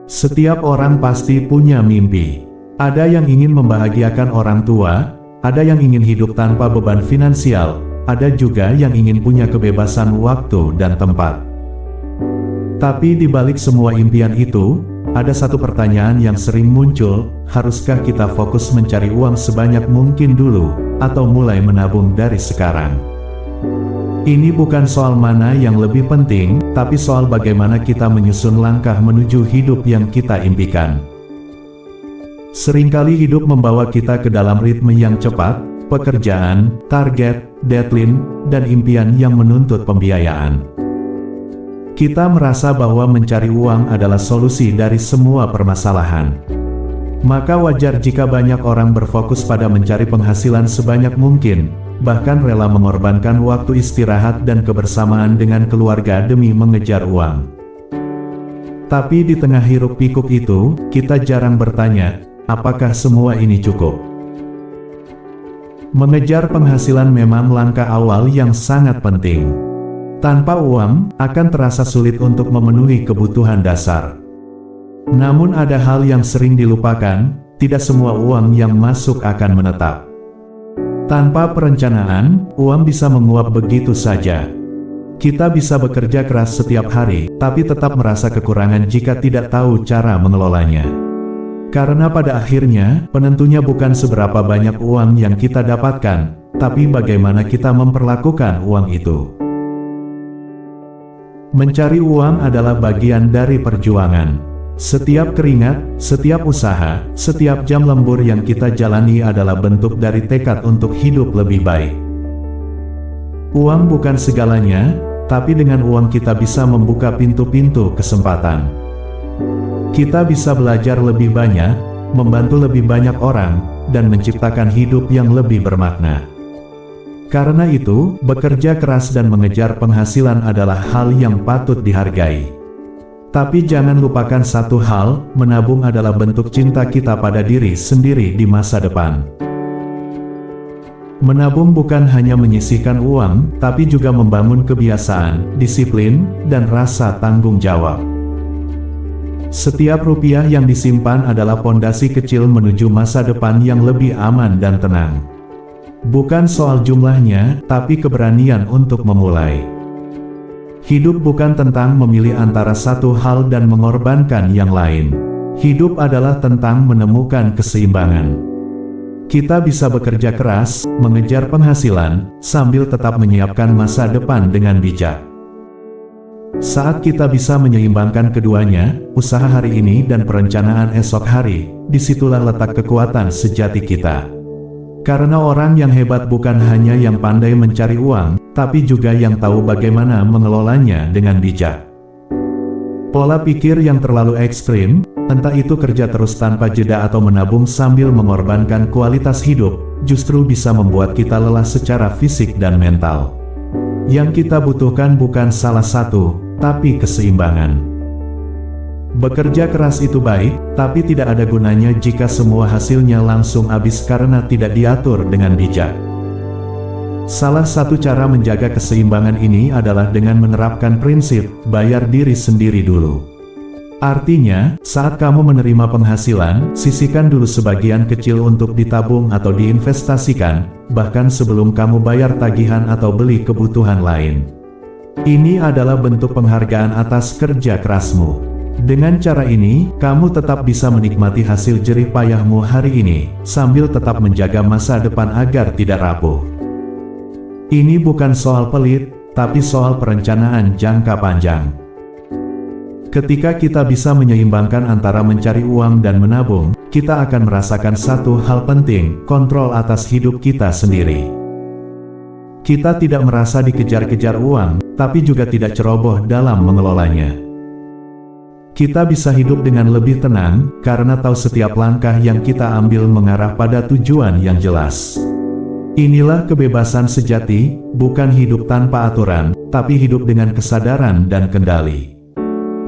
Setiap orang pasti punya mimpi. Ada yang ingin membahagiakan orang tua, ada yang ingin hidup tanpa beban finansial, ada juga yang ingin punya kebebasan waktu dan tempat. Tapi di balik semua impian itu, ada satu pertanyaan yang sering muncul, haruskah kita fokus mencari uang sebanyak mungkin dulu, atau mulai menabung dari sekarang? Ini bukan soal mana yang lebih penting, tapi soal bagaimana kita menyusun langkah menuju hidup yang kita impikan. Seringkali hidup membawa kita ke dalam ritme yang cepat, pekerjaan, target, deadline, dan impian yang menuntut pembiayaan. Kita merasa bahwa mencari uang adalah solusi dari semua permasalahan. Maka wajar jika banyak orang berfokus pada mencari penghasilan sebanyak mungkin, bahkan rela mengorbankan waktu istirahat dan kebersamaan dengan keluarga demi mengejar uang. Tapi di tengah hiruk-pikuk itu, kita jarang bertanya, apakah semua ini cukup? Mengejar penghasilan memang langkah awal yang sangat penting. Tanpa uang, akan terasa sulit untuk memenuhi kebutuhan dasar. Namun ada hal yang sering dilupakan, tidak semua uang yang masuk akan menetap. Tanpa perencanaan, uang bisa menguap begitu saja. Kita bisa bekerja keras setiap hari, tapi tetap merasa kekurangan jika tidak tahu cara mengelolanya. Karena pada akhirnya, penentunya bukan seberapa banyak uang yang kita dapatkan, tapi bagaimana kita memperlakukan uang itu. Mencari uang adalah bagian dari perjuangan. Setiap keringat, setiap usaha, setiap jam lembur yang kita jalani adalah bentuk dari tekad untuk hidup lebih baik. Uang bukan segalanya, tapi dengan uang kita bisa membuka pintu-pintu kesempatan. Kita bisa belajar lebih banyak, membantu lebih banyak orang, dan menciptakan hidup yang lebih bermakna. Karena itu, bekerja keras dan mengejar penghasilan adalah hal yang patut dihargai. Tapi jangan lupakan satu hal, menabung adalah bentuk cinta kita pada diri sendiri di masa depan. Menabung bukan hanya menyisihkan uang, tapi juga membangun kebiasaan, disiplin, dan rasa tanggung jawab. Setiap rupiah yang disimpan adalah pondasi kecil menuju masa depan yang lebih aman dan tenang. Bukan soal jumlahnya, tapi keberanian untuk memulai. Hidup bukan tentang memilih antara satu hal dan mengorbankan yang lain. Hidup adalah tentang menemukan keseimbangan. Kita bisa bekerja keras, mengejar penghasilan, sambil tetap menyiapkan masa depan dengan bijak. Saat kita bisa menyeimbangkan keduanya, usaha hari ini dan perencanaan esok hari, disitulah letak kekuatan sejati kita. Karena orang yang hebat bukan hanya yang pandai mencari uang, tapi juga yang tahu bagaimana mengelolanya dengan bijak. Pola pikir yang terlalu ekstrim, entah itu kerja terus tanpa jeda atau menabung sambil mengorbankan kualitas hidup, justru bisa membuat kita lelah secara fisik dan mental. Yang kita butuhkan bukan salah satu, tapi keseimbangan. Bekerja keras itu baik, tapi tidak ada gunanya jika semua hasilnya langsung habis karena tidak diatur dengan bijak. Salah satu cara menjaga keseimbangan ini adalah dengan menerapkan prinsip, bayar diri sendiri dulu. Artinya, saat kamu menerima penghasilan, sisihkan dulu sebagian kecil untuk ditabung atau diinvestasikan, bahkan sebelum kamu bayar tagihan atau beli kebutuhan lain. Ini adalah bentuk penghargaan atas kerja kerasmu. Dengan cara ini, kamu tetap bisa menikmati hasil jerih payahmu hari ini, sambil tetap menjaga masa depan agar tidak rapuh. Ini bukan soal pelit, tapi soal perencanaan jangka panjang. Ketika kita bisa menyeimbangkan antara mencari uang dan menabung, kita akan merasakan satu hal penting, kontrol atas hidup kita sendiri. Kita tidak merasa dikejar-kejar uang, tapi juga tidak ceroboh dalam mengelolanya. Kita bisa hidup dengan lebih tenang, karena tahu setiap langkah yang kita ambil mengarah pada tujuan yang jelas. Inilah kebebasan sejati, bukan hidup tanpa aturan, tapi hidup dengan kesadaran dan kendali.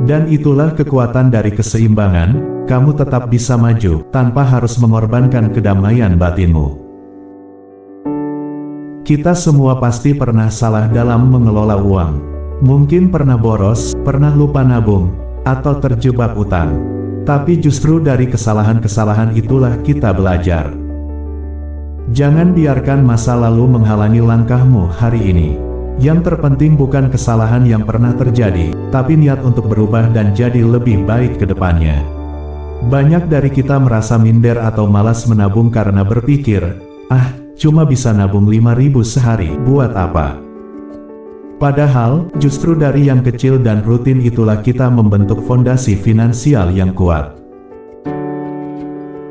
Dan itulah kekuatan dari keseimbangan, kamu tetap bisa maju, tanpa harus mengorbankan kedamaian batinmu. Kita semua pasti pernah salah dalam mengelola uang. Mungkin pernah boros, pernah lupa nabung, atau terjebak utang. Tapi justru dari kesalahan-kesalahan itulah kita belajar. Jangan biarkan masa lalu menghalangi langkahmu hari ini. Yang terpenting bukan kesalahan yang pernah terjadi, tapi niat untuk berubah dan jadi lebih baik ke depannya. Banyak dari kita merasa minder atau malas menabung karena berpikir, cuma bisa nabung 5.000 sehari, buat apa? Padahal, justru dari yang kecil dan rutin itulah kita membentuk fondasi finansial yang kuat.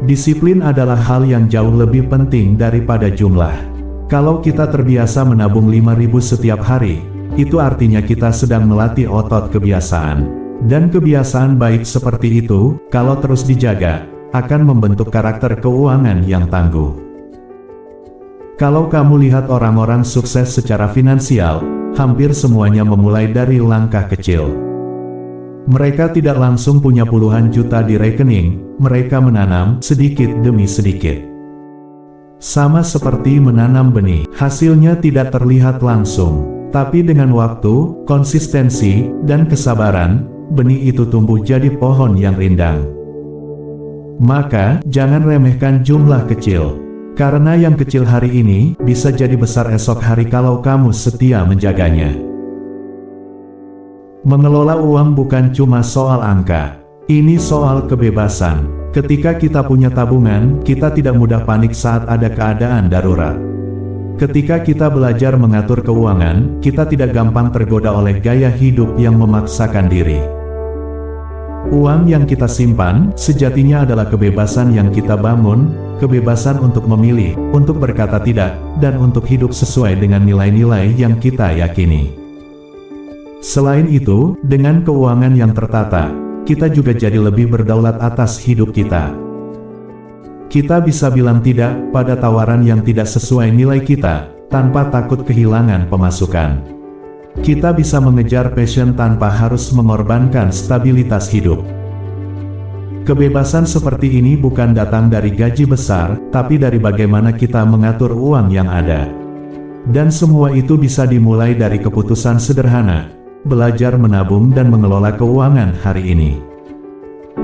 Disiplin adalah hal yang jauh lebih penting daripada jumlah. Kalau kita terbiasa menabung 5.000 setiap hari, itu artinya kita sedang melatih otot kebiasaan. Dan kebiasaan baik seperti itu, kalau terus dijaga, akan membentuk karakter keuangan yang tangguh. Kalau kamu lihat orang-orang sukses secara finansial, hampir semuanya memulai dari langkah kecil. Mereka tidak langsung punya puluhan juta di rekening, mereka menanam sedikit demi sedikit. Sama seperti menanam benih, hasilnya tidak terlihat langsung, tapi dengan waktu, konsistensi, dan kesabaran, benih itu tumbuh jadi pohon yang rindang. Maka, jangan remehkan jumlah kecil, karena yang kecil hari ini bisa jadi besar esok hari kalau kamu setia menjaganya. Mengelola uang bukan cuma soal angka, ini soal kebebasan. Ketika kita punya tabungan, kita tidak mudah panik saat ada keadaan darurat. Ketika kita belajar mengatur keuangan, kita tidak gampang tergoda oleh gaya hidup yang memaksakan diri. Uang yang kita simpan, sejatinya adalah kebebasan yang kita bangun, kebebasan untuk memilih, untuk berkata tidak, dan untuk hidup sesuai dengan nilai-nilai yang kita yakini. Selain itu, dengan keuangan yang tertata, kita juga jadi lebih berdaulat atas hidup kita. Kita bisa bilang tidak pada tawaran yang tidak sesuai nilai kita, tanpa takut kehilangan pemasukan. Kita bisa mengejar passion tanpa harus mengorbankan stabilitas hidup. Kebebasan seperti ini bukan datang dari gaji besar, tapi dari bagaimana kita mengatur uang yang ada. Dan semua itu bisa dimulai dari keputusan sederhana, belajar menabung dan mengelola keuangan hari ini.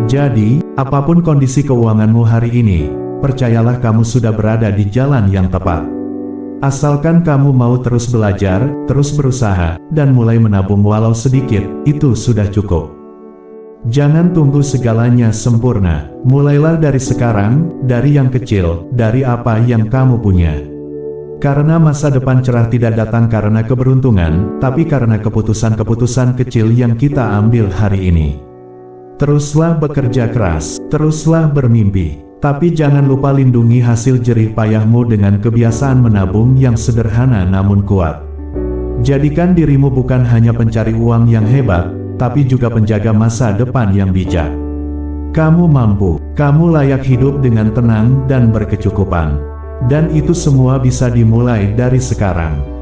Jadi, apapun kondisi keuanganmu hari ini, percayalah kamu sudah berada di jalan yang tepat. Asalkan kamu mau terus belajar, terus berusaha, dan mulai menabung walau sedikit, itu sudah cukup. Jangan tunggu segalanya sempurna, mulailah dari sekarang, dari yang kecil, dari apa yang kamu punya. Karena masa depan cerah tidak datang karena keberuntungan, tapi karena keputusan-keputusan kecil yang kita ambil hari ini. Teruslah bekerja keras, teruslah bermimpi, tapi jangan lupa lindungi hasil jerih payahmu dengan kebiasaan menabung yang sederhana namun kuat. Jadikan dirimu bukan hanya pencari uang yang hebat, tapi juga penjaga masa depan yang bijak. Kamu mampu, kamu layak hidup dengan tenang dan berkecukupan. Dan itu semua bisa dimulai dari sekarang.